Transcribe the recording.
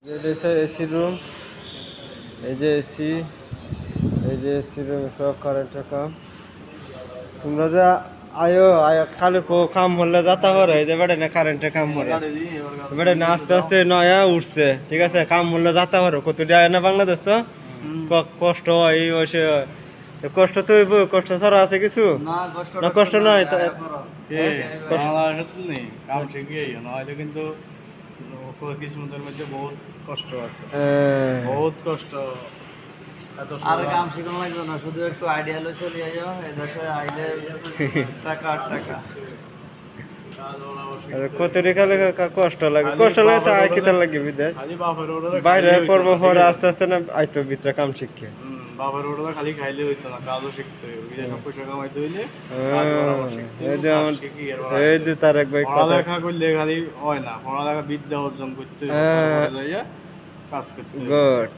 AC room, এই যে AC, এই যে এসি রুম সব কারেন্টের কাম। তোমরা যা আয়ো আয়ো খালি কাম হলে যাতা পারো। এই যে বেড়ে না কারেন্টের কাম হলে বেড়ে না আস্তে আস্তে নয়া উঠছে, ঠিক আছে। কাম হলে যাতা পারো কত যায় না বাংলাদেশ তো কষ্ট হয় এই বয়সে। কষ্ট তো হইব, কষ্ট ছাড়া আছে কিছু না? কষ্ট নাই কাম শিখিয়ে নইলে কিন্তু কিসমতের মধ্যে বহুত কষ্ট আছে, বহুত কষ্ট। আর কাম শিখানো লাগবে না, শুধু একটু আইডিয়া লই চলে যাইও। এই দেশে আইলে টাকা আর টাকা। কত রেখা লেখা কষ্ট লাগে, কষ্ট লাগে তা আয় কিতা লাগে বিদেশ বাইরে করবো পরে আস্তে আস্তে না আইতো ভিতরে কাম শিখে। বাবার ওটা খালি খাইলে হইতো না, কাজও শিখতে হইব। বিদেশে পয়সা কামাইতে হইলে এই যে তার এক ভাই পড়ালেখা করলে খালি হয় না, পড়ালেখা বিদ্যা অর্জন করতে হইব, কাজ করতে হইব। গুড।